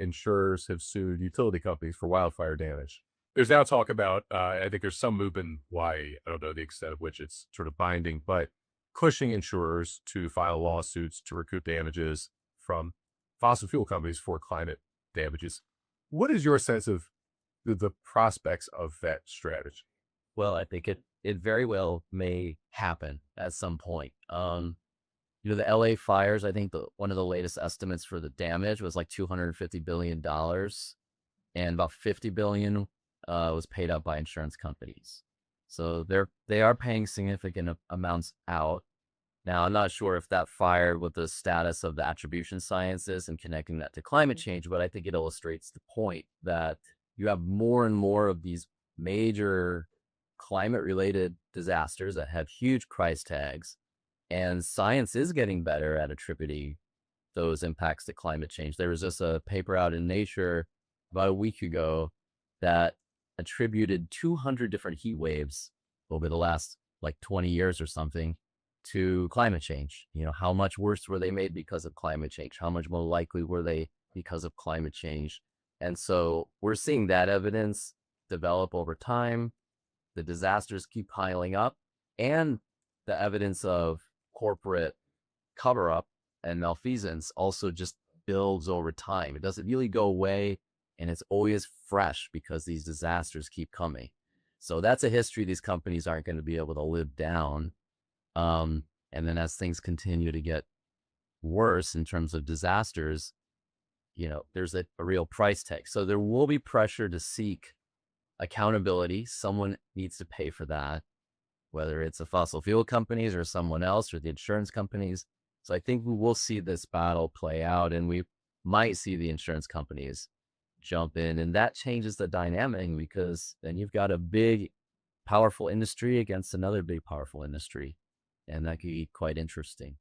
insurers have sued utility companies for wildfire damage. There's now talk about, I think there's some movement in Hawaii. I don't know the extent of which it's sort of binding, but pushing insurers to file lawsuits to recoup damages from fossil fuel companies for climate damages. What is your sense of the prospects of that strategy? Well, I think it very well may happen at some point. The LA fires, I think one of the latest estimates for the damage was like $250 billion, and about 50 billion was paid out by insurance companies. So they are paying significant amounts out. Now, I'm not sure if that fire, what the status of the attribution science is and connecting that to climate change, but I think it illustrates the point that you have more and more of these major climate related disasters that have huge price tags, and science is getting better at attributing those impacts to climate change. There was just a paper out in Nature about a week ago that attributed 200 different heat waves over the last like 20 years or something to climate change. How much worse were they made because of climate change? How much more likely were they because of climate change? And so we're seeing that evidence develop over time. The disasters keep piling up, and the evidence of corporate cover up and malfeasance also just builds over time. It doesn't really go away, and it's always fresh because these disasters keep coming. So that's a history these companies aren't going to be able to live down. And then as things continue to get worse in terms of disasters, there's a real price tag. So there will be pressure to seek accountability. Someone needs to pay for that, whether it's the fossil fuel companies or someone else or the insurance companies. So I think we will see this battle play out, and we might see the insurance companies jump in, and that changes the dynamic because then you've got a big, powerful industry against another big, powerful industry. And that could be quite interesting.